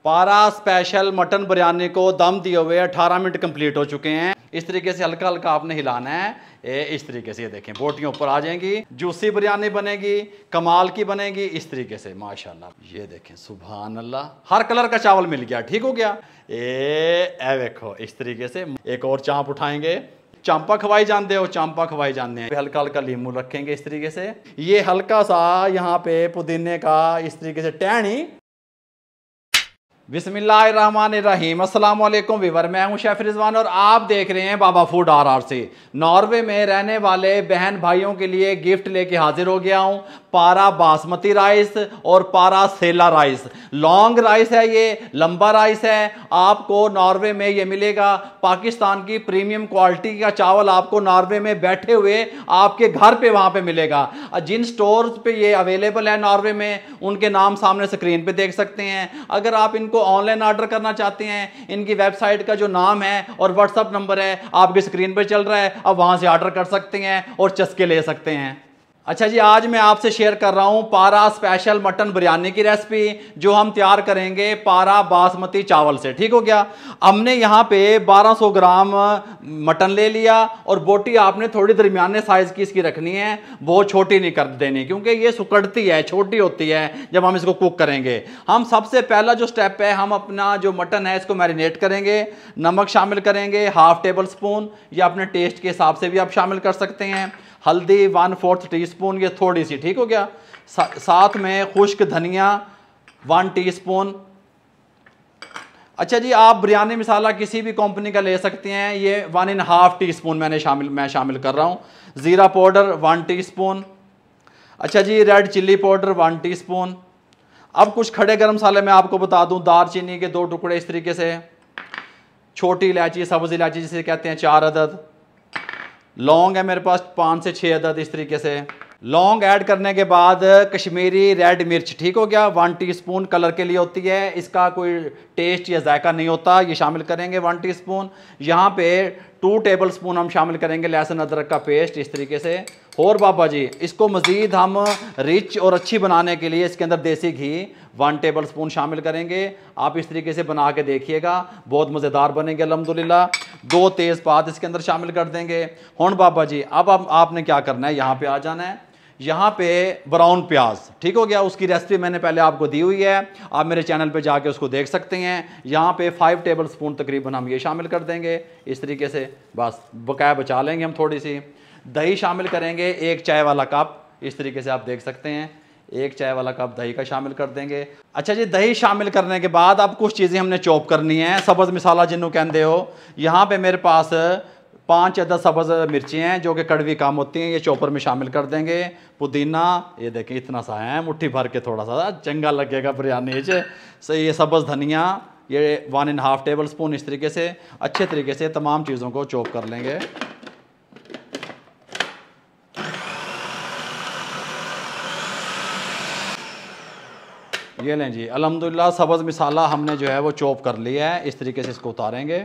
पारा special mutton biryani को दम दिए हुए 18 मिनट कंप्लीट हो चुके हैं। इस तरीके से हल्का हल्का आपने हिलाना है। इस तरीके से ये देखें बोटियां ऊपर आ जाएंगी, जूसी बिरयानी बनेगी, कमाल की बनेगी इस तरीके से माशाल्लाह। ये देखें सुभान अल्लाह, हर कलर का चावल मिल गया, ठीक हो गया। ए देखो इस तरीके से एक और चांप उठाएंगे। चांपा खवाई जानते हो, चांपा खवाई जानते हैं। हल्का हल्का लींबू रखेंगे इस तरीके से। ये हल्का सा यहाँ पे पुदीने का इस तरीके से टहनी। बिस्मिल्लाहिर्रहमानिर्रहीम, अस्सलाम वालेकुम वीवर, मैं हूं शेफ रिजवान और आप देख रहे हैं बाबा फूड RRC। नॉर्वे में रहने वाले बहन भाइयों के लिए गिफ्ट लेके हाजिर हो गया हूं। पारा बासमती राइस और पारा सेला राइस। लॉन्ग राइस है, ये लंबा राइस है। आपको नॉर्वे में ये मिलेगा। पाकिस्तान की प्रीमियम क्वालिटी का चावल आपको नॉर्वे में बैठे हुए आपके घर पे वहां पे मिलेगा। जिन स्टोर्स पे ये अवेलेबल है नॉर्वे में, उनके नाम सामने स्क्रीन पे देख सकते हैं। अगर आप इनको ऑनलाइन ऑर्डर करना चाहते हैं, इनकी वेबसाइट का जो नाम है और व्हाट्सएप नंबर है आपकी स्क्रीन पर चल रहा है, अब वहां से ऑर्डर कर सकते हैं और चस्के ले सकते हैं। अच्छा जी, आज मैं आपसे शेयर कर रहा हूं पारा स्पेशल मटन बिरयानी की रेसिपी, जो हम तैयार करेंगे पारा बासमती चावल से, ठीक हो गया। हमने यहां पे 1200 ग्राम मटन ले लिया और बोटी आपने थोड़ी दरमियाने साइज की इसकी रखनी है, बहुत छोटी नहीं कर देनी क्योंकि ये सुकड़ती है, छोटी होती है जब हम इसको कुक करेंगे। हम सबसे पहला जो स्टेप है, हम अपना जो मटन है इसको मैरिनेट करेंगे। नमक शामिल करेंगे 1/2 टेबल स्पून, या अपने टेस्ट के हिसाब से भी आप शामिल कर सकते हैं। हल्दी 1/4 टीस्पून, ये थोड़ी सी, ठीक हो गया। साथ में खुश्क धनिया 1 टीस्पून। अच्छा जी, आप बिरयानी मसाला किसी भी कंपनी का ले सकते हैं। ये 1.5 टीस्पून मैं शामिल कर रहा हूँ। ज़ीरा पाउडर 1 टीस्पून। अच्छा जी, रेड चिल्ली पाउडर 1 टीस्पून। अब कुछ खड़े गरम मसाले मैं आपको बता दूं। दालचीनी के 2 टुकड़े इस तरीके से। छोटी इलायची, सब्ज़ इलायची जिसे कहते हैं 4 अदद। लौंग है मेरे पास 5 से 6 अदद इस तरीके से। लौंग ऐड करने के बाद कश्मीरी रेड मिर्च, ठीक हो गया, 1 टीस्पून, कलर के लिए होती है, इसका कोई टेस्ट या जायका नहीं होता, ये शामिल करेंगे 1 टीस्पून। यहाँ पे 2 टेबल स्पून हम शामिल करेंगे लहसुन अदरक का पेस्ट इस तरीके से। और बाबा जी, इसको मज़ीद हम रिच और अच्छी बनाने के लिए इसके अंदर देसी घी 1 टेबल स्पून शामिल करेंगे। आप इस तरीके से बना के देखिएगा, बहुत मज़ेदार बनेंगे अल्हम्दुलिल्लाह। 2 तेज़पात इसके अंदर शामिल कर देंगे। हुन बाबा जी, अब आपने क्या करना है, यहाँ पे आ जाना है। यहाँ पे ब्राउन प्याज, ठीक हो गया, उसकी रेसिपी मैंने पहले आपको दी हुई है, आप मेरे चैनल पे जाके उसको देख सकते हैं। यहाँ पे 5 टेबल स्पून तकरीबन हम ये शामिल कर देंगे इस तरीके से। बस बकाया बचा लेंगे हम थोड़ी सी। दही शामिल करेंगे 1 चाय वाला कप, इस तरीके से आप देख सकते हैं। 1 चाय वाला कप दही का शामिल कर देंगे। अच्छा जी, दही शामिल करने के बाद अब कुछ चीज़ें हमने चॉप करनी है। सब्ज़ मसाला जिन्हों कहते हो, यहाँ पे मेरे पास 5 अदद सब्ज़ मिर्ची हैं जो कि कड़वी काम होती हैं, ये चॉपर में शामिल कर देंगे। पुदीना ये देखें इतना सा है, मुट्ठी भर के, थोड़ा सा चंगा लगेगा बिरयानी से। ये सब्ज़ धनिया ये 1.5 टेबल स्पून इस तरीके से अच्छे तरीके से तमाम चीज़ों को चॉप कर लेंगे। ये लें जी, अल्हम्दुलिल्लाह सब्ज़ मसाला हमने जो है वो चॉप कर लिया है, इस तरीके से इसको उतारेंगे।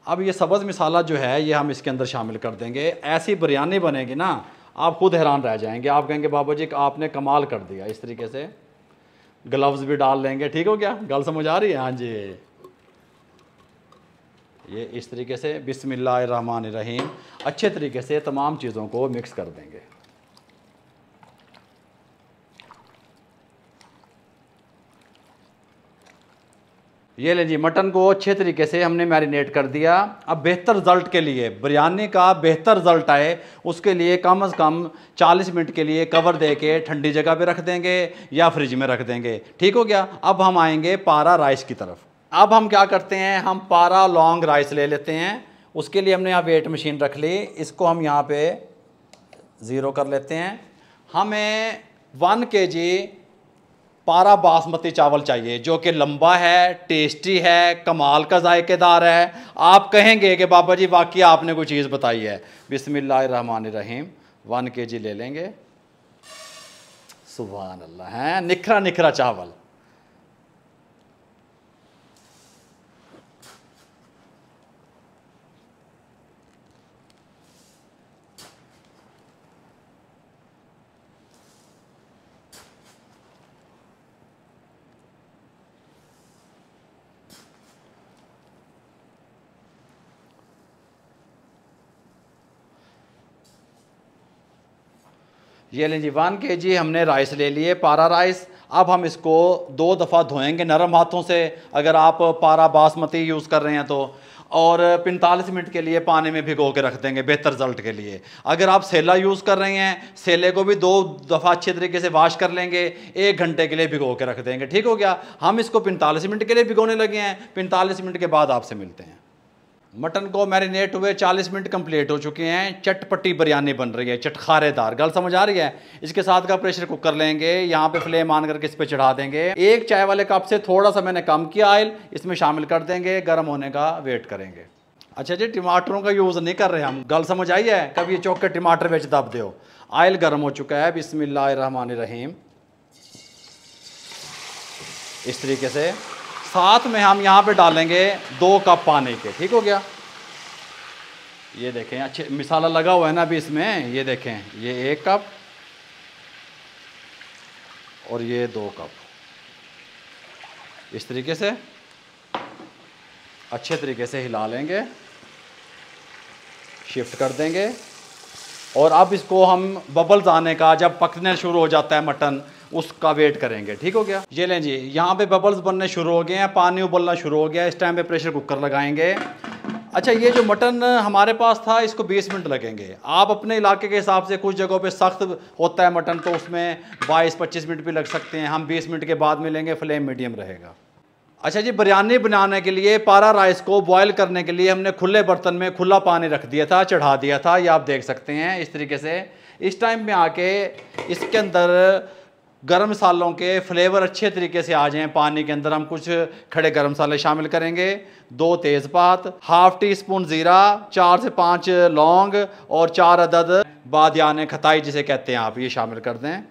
अब ये सब्ज़ मसाला जो है ये हम इसके अंदर शामिल कर देंगे। ऐसी बिरयानी बनेगी ना, आप खुद हैरान रह जाएंगे, आप कहेंगे बाबा जी आपने कमाल कर दिया। इस तरीके से ग्लव्स भी डाल लेंगे, ठीक हो गया, गल समझ आ रही है। हाँ जी, ये इस तरीके से बिस्मिल्लाहिर्रहमानिर्रहीम अच्छे तरीके से तमाम चीज़ों को मिक्स कर देंगे। ये ले जी, मटन को अच्छे तरीके से हमने मैरिनेट कर दिया। अब बेहतर रिजल्ट के लिए, बिरयानी का बेहतर रिजल्ट आए, उसके लिए कम से कम 40 मिनट के लिए कवर दे के ठंडी जगह पे रख देंगे या फ्रिज में रख देंगे, ठीक हो गया। अब हम आएंगे पारा राइस की तरफ। अब हम क्या करते हैं, हम पारा लॉन्ग राइस ले लेते हैं। उसके लिए हमने यहाँ वेट मशीन रख ली, इसको हम यहाँ पे 0 कर लेते हैं। हमें 1 kg पारा बासमती चावल चाहिए, जो कि लंबा है, टेस्टी है, कमाल का जायकेदार है। आप कहेंगे कि बाबा जी वाकई आपने कोई चीज़ बताई है। बिस्मिल्लाहिर्रहमानिर्रहीम 1 kg ले लेंगे। सुभान अल्लाह, है निखरा निखरा चावल। ये लें जी 1 kg हमने राइस ले लिए, पारा राइस। अब हम इसको 2 दफ़ा धोएंगे नरम हाथों से, अगर आप पारा बासमती यूज़ कर रहे हैं तो, और 45 मिनट के लिए पानी में भिगो के रख देंगे बेहतर रिजल्ट के लिए। अगर आप सेला यूज़ कर रहे हैं, सेले को भी 2 दफ़ा अच्छे तरीके से वॉश कर लेंगे, 1 घंटे के लिए भिगो के रख देंगे। ठीक हो गया। हम इसको 45 मिनट के लिए भिगोने लगे हैं। 45 मिनट के बाद आपसे मिलते हैं। मटन को मैरिनेट हुए 40 मिनट कंप्लीट हो चुके हैं। चटपटी बिरयानी बन रही है, चटखारेदार। गल समझ आ रही है। इसके साथ का प्रेशर कुकर लेंगे, यहाँ पे फ्लेम ऑन करके इस पे चढ़ा देंगे। 1 चाय वाले कप से थोड़ा सा मैंने कम किया ऑयल, इसमें शामिल कर देंगे। गर्म होने का वेट करेंगे। अच्छा जी, टमाटरों का यूज़ नहीं कर रहे हम। गल समझ आई है। कभी चौक के टमाटर बेच दब दो। ऑयल गर्म हो चुका है। बिस्मिल्लाहिर्रहमानिर्रहीम। इस तरीके से साथ में हम यहाँ पे डालेंगे 2 कप पानी के। ठीक हो गया। ये देखें अच्छे मसाला लगा हुआ है ना अभी इसमें। ये देखें, ये 1 कप और ये 2 कप। इस तरीके से अच्छे तरीके से हिला लेंगे, शिफ्ट कर देंगे। और अब इसको हम बबल्स आने का, जब पकने शुरू हो जाता है मटन, उसका वेट करेंगे। ठीक हो गया। ये लें जी, यहाँ पे बबल्स बनने शुरू हो गए हैं, पानी उबलना शुरू हो गया। इस टाइम पे प्रेशर कुकर लगाएंगे। अच्छा, ये जो मटन हमारे पास था, इसको 20 मिनट लगेंगे। आप अपने इलाके के हिसाब से, कुछ जगहों पे सख्त होता है मटन, तो उसमें 22-25 मिनट भी लग सकते हैं। हम 20 मिनट के बाद मिलेंगे, फ्लेम मीडियम रहेगा। अच्छा जी, बिरयानी बनाने के लिए पारा राइस को बॉयल करने के लिए हमने खुले बर्तन में खुला पानी रख दिया था, चढ़ा दिया था। ये आप देख सकते हैं इस तरीके से। इस टाइम में आके इसके अंदर गरम मसालों के फ्लेवर अच्छे तरीके से आ जाएं पानी के अंदर, हम कुछ खड़े गरम मसाले शामिल करेंगे। 2 तेज़पात, ½ टीस्पून ज़ीरा, 4 से 5 लौंग और 4 अदद बादियान खताई जिसे कहते हैं आप, ये शामिल कर दें।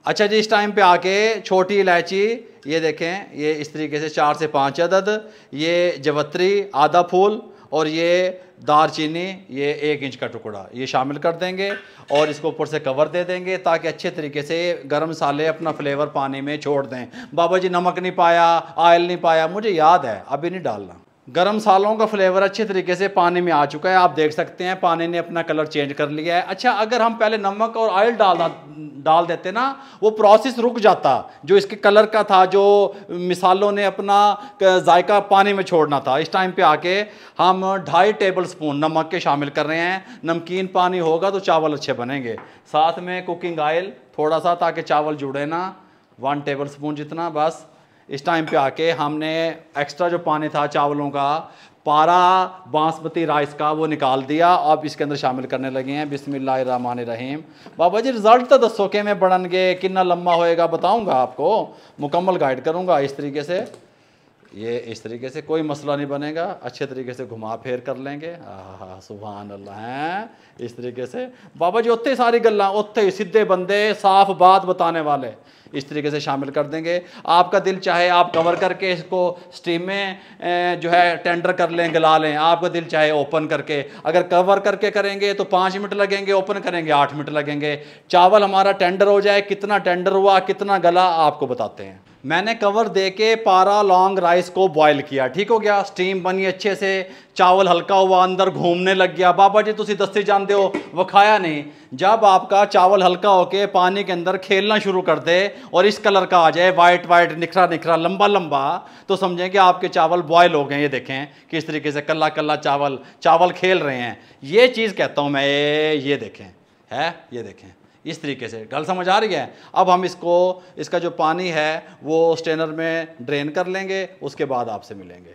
अच्छा जी, इस टाइम पे आके छोटी इलायची, ये देखें, ये इस तरीके से 4 से 5 अदद, ये जवत्री आधा फूल, और ये दारचीनी, ये 1 इंच का टुकड़ा, ये शामिल कर देंगे। और इसको ऊपर से कवर दे देंगे ताकि अच्छे तरीके से गरम मसाले अपना फ्लेवर पानी में छोड़ दें। बाबा जी नमक नहीं पाया, ऑयल नहीं पाया, मुझे याद है, अभी नहीं डालना। गरम मसालों का फ्लेवर अच्छे तरीके से पानी में आ चुका है। आप देख सकते हैं पानी ने अपना कलर चेंज कर लिया है। अच्छा, अगर हम पहले नमक और ऑयल डाल देते ना, वो प्रोसेस रुक जाता जो इसके कलर का था, जो मिसालों ने अपना जायका पानी में छोड़ना था। इस टाइम पे आके हम 2.5 टेबल स्पून नमक के शामिल कर रहे हैं। नमकीन पानी होगा तो चावल अच्छे बनेंगे। साथ में कुकिंग ऑयल थोड़ा सा, ताकि चावल जुड़े ना, 1 टेबल स्पून जितना बस। इस टाइम पे आके हमने एक्स्ट्रा जो पानी था चावलों का, पारा बासमती राइस का, वो निकाल दिया। अब इसके अंदर शामिल करने लगे हैं। बिस्मिल्लाहिर्रहमानिर्रहीम। बाबा जी रिजल्ट तो दसो के में बढ़नगे, कितना लम्बा होएगा बताऊंगा आपको, मुकम्मल गाइड करूंगा। इस तरीके से, ये इस तरीके से कोई मसला नहीं बनेगा। अच्छे तरीके से घुमा फेर कर लेंगे। हाँ, सुभान अल्लाह हैं। इस तरीके से बाबा जी उत्ते सारी गल्लां, उत्ते सीधे बंदे, साफ बात बताने वाले, इस तरीके से शामिल कर देंगे। आपका दिल चाहे आप कवर करके इसको स्टीम में जो है टेंडर कर लें, गला लें। आपका दिल चाहे ओपन करके, अगर कवर करके करेंगे तो 5 मिनट लगेंगे, ओपन करेंगे 8 मिनट लगेंगे। चावल हमारा टेंडर हो जाए, कितना टेंडर हुआ, कितना गला, आपको बताते हैं। मैंने कवर दे के पारा लॉन्ग राइस को बॉयल किया। ठीक हो गया। स्टीम बनी अच्छे से, चावल हल्का हुआ, अंदर घूमने लग गया। बाबा जी तुसी दस्ती जानते हो, वो खाया नहीं। जब आपका चावल हल्का होके पानी के अंदर खेलना शुरू कर दे और इस कलर का आ जाए, वाइट वाइट, निखरा निखरा, लंबा लंबा, तो समझें कि आपके चावल बॉयल हो गए। ये देखें किस तरीके से कल्ला कल्ला चावल खेल रहे हैं। ये चीज़ कहता हूँ मैं, ये देखें है, ये देखें इस तरीके से। गल समझ आ रही है। अब हम इसका जो पानी है वो स्ट्रेनर में ड्रेन कर लेंगे, उसके बाद आपसे मिलेंगे।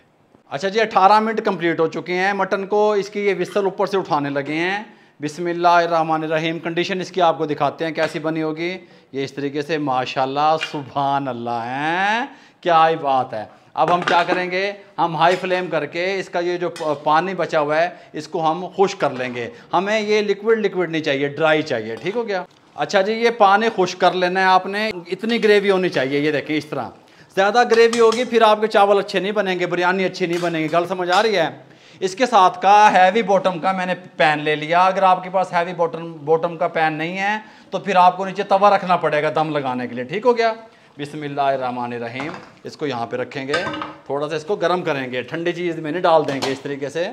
अच्छा जी, 18 मिनट कंप्लीट हो चुके हैं मटन को। इसकी ये विसल ऊपर से उठाने लगे हैं। बिस्मिल्लाहिर्रहमानिर्रहीम। कंडीशन इसकी आपको दिखाते हैं कैसी बनी होगी। ये इस तरीके से, माशाल्लाह, सुभान अल्लाह हैं, क्या ही बात है। अब हम क्या करेंगे, हम हाई फ्लेम करके इसका ये जो पानी बचा हुआ है इसको हम खुश कर लेंगे। हमें ये लिक्विड नहीं चाहिए, ड्राई चाहिए। ठीक हो गया। अच्छा जी, ये पानी खुश कर लेना है आपने। इतनी ग्रेवी होनी चाहिए, ये देखें इस तरह। ज़्यादा ग्रेवी होगी फिर आपके चावल अच्छे नहीं बनेंगे, बिरयानी अच्छी नहीं बनेगी। गल समझ आ रही है। इसके साथ का हैवी बॉटम का मैंने पैन ले लिया। अगर आपके पास हैवी बॉटम का पैन नहीं है तो फिर आपको नीचे तवा रखना पड़ेगा दम लगाने के लिए। ठीक हो गया। बिस्मिल्लाहिर्रहमानिर्रहीम। इसको यहाँ पे रखेंगे, थोड़ा सा इसको गर्म करेंगे, ठंडी चीज़ में नहीं डाल देंगे। इस तरीके से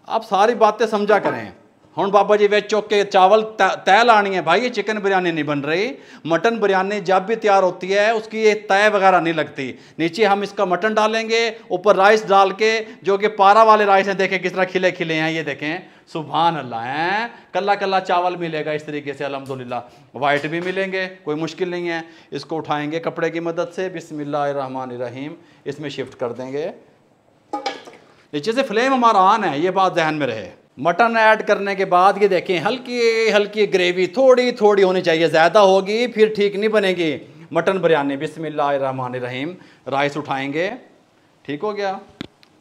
आप सारी बातें समझा करें। हुण बाबा जी वे चुक के चावल तय लानी है भाई, ये चिकन बिरयानी नहीं बन रही। मटन बिरयानी जब भी तैयार होती है उसकी ये तय वगैरह नहीं लगती। नीचे हम इसका मटन डालेंगे, ऊपर राइस डाल के, जो कि पारा वाले राइस हैं, देखें किस तरह खिले खिले हैं, ये देखें सुभान अल्लाह हैं। कल्ला कल्ला चावल मिलेगा इस तरीके से अल्हम्दुलिल्लाह। वाइट भी मिलेंगे, कोई मुश्किल नहीं है। इसको उठाएंगे कपड़े की मदद से, बिस्मिल्लाहिर्रहमानिर्रहीम, इसमें शिफ्ट कर देंगे। नीचे से फ्लेम हमारा ऑन है, ये बात ध्यान में रहे। मटन ऐड करने के बाद ये देखें हल्की हल्की ग्रेवी थोड़ी थोड़ी होनी चाहिए, ज़्यादा होगी फिर ठीक नहीं बनेगी मटन बिरयानी। बिस्मिल्लाहिर्रहमानिर्रहीम, राइस उठाएंगे, ठीक हो गया।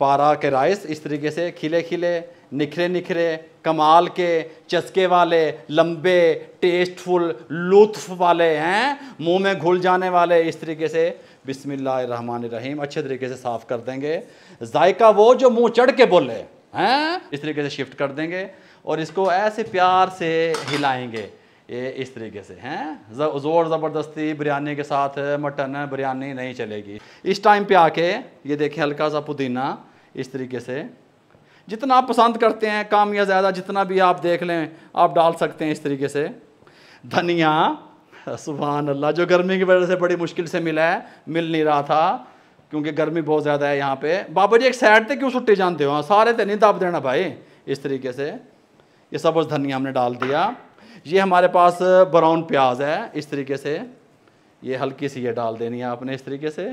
पारा के राइस इस तरीके से खिले खिले, निखरे निखरे, कमाल के, चस्के वाले, लंबे, टेस्टफुल, लुत्फ वाले हैं, मुंह में घुल जाने वाले, इस तरीके से बिस्मिल्लाहिर्रहमानिर्रहीम अच्छे तरीके से साफ़ कर देंगे। जायका वो जो मुंह चढ़ के बोले हैं, इस तरीके से शिफ्ट कर देंगे और इसको ऐसे प्यार से हिलाएंगे, ये इस तरीके से हैं। ज़ोर ज़बरदस्ती बिरयानी के साथ मटन बिरयानी नहीं चलेगी। इस टाइम पे आके ये देखें हल्का सा पुदीना इस तरीके से, जितना आप पसंद करते हैं कम या ज़्यादा, जितना भी आप देख लें आप डाल सकते हैं इस तरीके से। धनिया, सुभान अल्लाह, जो गर्मी की वजह से बड़ी मुश्किल से मिला है, मिल नहीं रहा था क्योंकि गर्मी बहुत ज़्यादा है यहाँ पे। बाबा जी एक साइड से क्यों छुट्टी जानते हो, सारे तो नहीं दाब देना भाई। इस तरीके से ये सब्ज़ धनिया हमने डाल दिया। ये हमारे पास ब्राउन प्याज है, इस तरीके से ये हल्की सी ये डाल देनी है आपने इस तरीके से।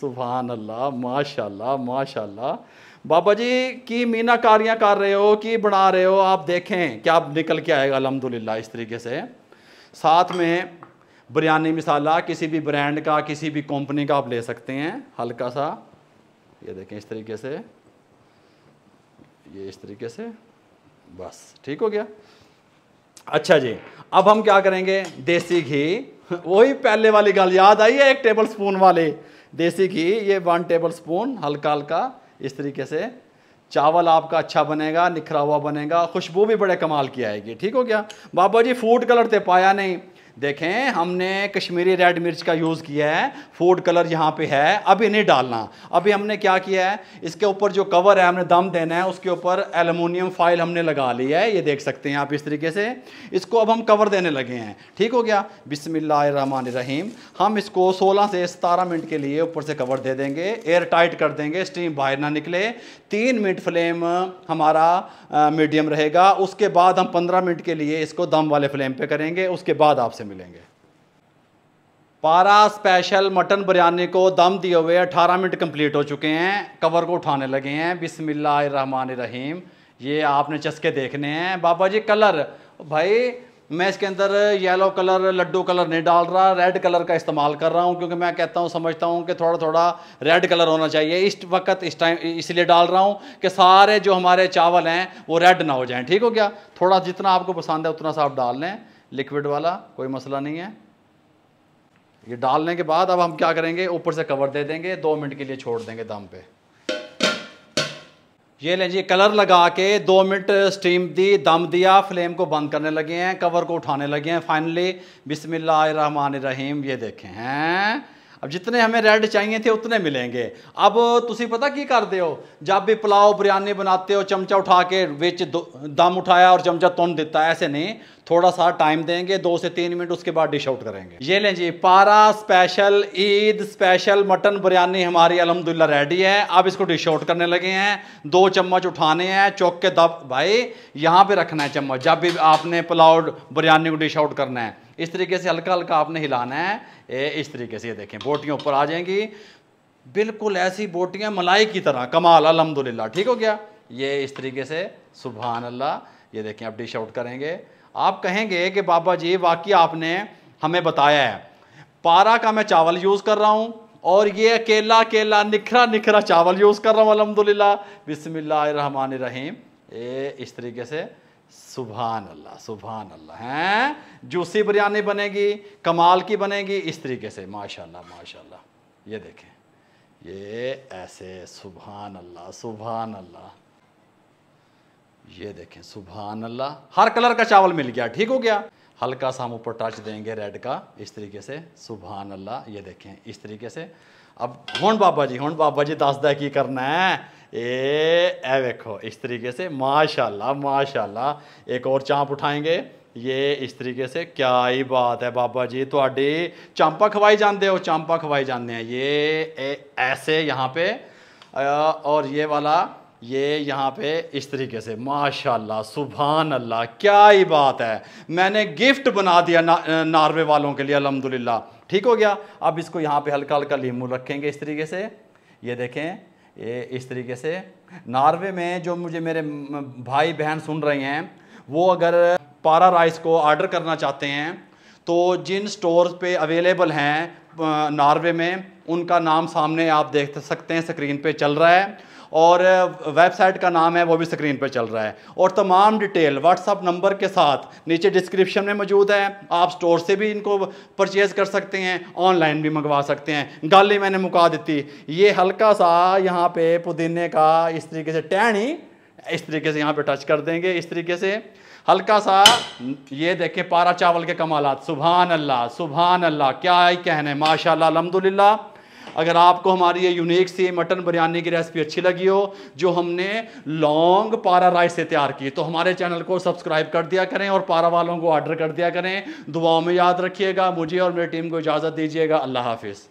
सुभान अल्लाह, माशाल्लाह माशाल्लाह। बाबा जी की मीनाकारियाँ कर रहे हो कि बना रहे हो, आप देखें क्या निकल के आएगा अल्हम्दुलिल्लाह। इस तरीके से साथ में बिरयानी मसाला किसी भी ब्रांड का, किसी भी कंपनी का आप ले सकते हैं, हल्का सा ये देखें इस तरीके से, ये इस तरीके से, बस ठीक हो गया। अच्छा जी, अब हम क्या करेंगे, देसी घी, वही पहले वाली गल याद आई है, 1 टेबल स्पून वाले देसी घी, ये 1 टेबल स्पून हल्का हल्का इस तरीके से। चावल आपका अच्छा बनेगा, निखरा हुआ बनेगा, खुशबू भी बड़े कमाल की आएगी, ठीक हो गया। बाबा जी फूड कलर तो पाया नहीं, देखें हमने कश्मीरी रेड मिर्च का यूज़ किया है, फूड कलर यहाँ पे है, अभी नहीं डालना। अभी हमने क्या किया है, इसके ऊपर जो कवर है हमने दम देना है, उसके ऊपर एल्युमिनियम फॉइल हमने लगा लिया है, ये देख सकते हैं आप इस तरीके से। इसको अब हम कवर देने लगे हैं, ठीक हो गया। बिस्मिल्लाहिर्रहमानिर्रहीम, हम इसको 16 से 17 मिनट के लिए ऊपर से कवर दे देंगे, एयर टाइट कर देंगे, स्टीम बाहर ना निकले। 3 मिनट फ्लेम हमारा मीडियम रहेगा। उसके बाद हम 15 मिनट के लिए इसको दम वाले फ्लेम पे करेंगे, उसके बाद आपसे मिलेंगे। पारा स्पेशल मटन बिरयानी को दम दिए हुए 18 मिनट कंप्लीट हो चुके हैं, कवर को उठाने लगे हैं। बिस्मिल्लाहिर्रहमानिर्रहीम, ये आपने चस्के देखने हैं। बाबा जी कलर, भाई मैं इसके अंदर येलो कलर, लड्डू कलर नहीं डाल रहा, रेड कलर का इस्तेमाल कर रहा हूँ, क्योंकि मैं कहता हूँ, समझता हूँ कि थोड़ा थोड़ा रेड कलर होना चाहिए इस वक्त, इस टाइम इसलिए डाल रहा हूँ कि सारे जो हमारे चावल हैं वो रेड ना हो जाएं, ठीक हो गया। थोड़ा जितना आपको पसंद है उतना सा आप डाल लें, लिक्विड वाला कोई मसला नहीं है। ये डालने के बाद अब हम क्या करेंगे, ऊपर से कवर दे देंगे, 2 मिनट के लिए छोड़ देंगे दम पे। ये लें जी, कलर लगा के 2 मिनट स्टीम दी, दम दिया, फ्लेम को बंद करने लगे हैं, कवर को उठाने लगे हैं फाइनली। बिस्मिल्लाहिर्रहमानिर्रहीम, ये देखें हैं, अब जितने हमें रेड चाहिए थे उतने मिलेंगे। अब तुसी पता की करते हो, जब भी पुलाव बिरयानी बनाते हो चमचा उठा के विच दम उठाया और चमचा तुन देता है, ऐसे नहीं, थोड़ा सा टाइम देंगे, 2 से 3 मिनट, उसके बाद डिश आउट करेंगे। ये लें जी, पारा special Eid special mutton biryani हमारी अल्हम्दुलिल्लाह रेडी है। अब इसको डिश आउट करने लगे हैं। 2 चम्मच उठाने हैं, चौक के दब भाई यहाँ पे रखना है चम्मच, जब भी आपने पुलाव बिरयानी को डिश आउट करना है, इस तरीके से हल्का हल्का आपने हिलाना है। इस तरीके से ये देखें बोटियाँ ऊपर आ जाएंगी, बिल्कुल ऐसी बोटियाँ मलाई की तरह, कमाल अल्हम्दुलिल्लाह, ठीक हो गया। ये इस तरीके से सुभान अल्लाह, ये देखें अब डिश आउट करेंगे। आप कहेंगे कि बाबा जी वाकई आपने हमें बताया है, पारा का मैं चावल यूज़ कर रहा हूँ और ये अकेला अकेला निखरा निखरा चावल यूज़ कर रहा हूँ अल्हम्दुलिल्लाह। बिस्मिल्लाहिर्रहमानिर्रहीम, ये इस तरीके से सुभान अल्लाह हैं, जूसी बिरयानी बनेगी, कमाल की बनेगी इस तरीके से, माशाल्लाह माशाल्लाह। ये देखें, ये ऐसे सुभान अल्लाह, ये देखें सुभान अल्लाह, हर कलर का चावल मिल गया, ठीक हो गया। हल्का सा हम ऊपर टच देंगे रेड का, इस तरीके से सुभान अल्लाह, ये देखें इस तरीके से। अब हुण बाबा जी दस दा की करना है, ए देखो इस तरीके से, माशाल्लाह माशाल्लाह। एक और चांप उठाएंगे, ये इस तरीके से। क्या ही बात है बाबा जी, थोड़ी चांपा खवाई जानते हो, चांपा खवाई जानते हैं। ये ऐसे यहाँ पे और ये वाला ये यहाँ पे इस तरीके से, माशाल्लाह सुभान अल्लाह, क्या ही बात है। मैंने गिफ्ट बना दिया नॉर्वे वालों के लिए, अल्हम्दुलिल्लाह। ठीक हो गया। अब इसको यहाँ पे हल्का हल्का लींबू रखेंगे इस तरीके से। ये देखें, ये इस तरीके से। नॉर्वे में जो मुझे मेरे भाई बहन सुन रहे हैं, वो अगर पारा राइस को ऑर्डर करना चाहते हैं तो जिन स्टोर्स पे अवेलेबल हैं नॉर्वे में, उनका नाम सामने आप देख सकते हैं, स्क्रीन पे चल रहा है, और वेबसाइट का नाम है वो भी स्क्रीन पे चल रहा है। और तमाम डिटेल व्हाट्सअप नंबर के साथ नीचे डिस्क्रिप्शन में मौजूद है। आप स्टोर से भी इनको परचेज़ कर सकते हैं, ऑनलाइन भी मंगवा सकते हैं। गाली मैंने मुका देती। ये हल्का सा यहाँ पे पुदीने का इस तरीके से टहनी इस तरीके से यहाँ पे टच कर देंगे, इस तरीके से हल्का सा। ये देखें पारा चावल के कमालात, सुभान अल्लाह सुभान अल्लाह, क्या ही कहने, माशाल्लाह अल्हम्दुलिल्लाह। अगर आपको हमारी ये यूनिक सी मटन बिरयानी की रेसिपी अच्छी लगी हो, जो हमने लॉन्ग पारा राइस से तैयार की, तो हमारे चैनल को सब्सक्राइब कर दिया करें और पारा वालों को ऑर्डर कर दिया करें। दुआओं में याद रखिएगा। मुझे और मेरी टीम को इजाज़त दीजिएगा। अल्लाह हाफिज़।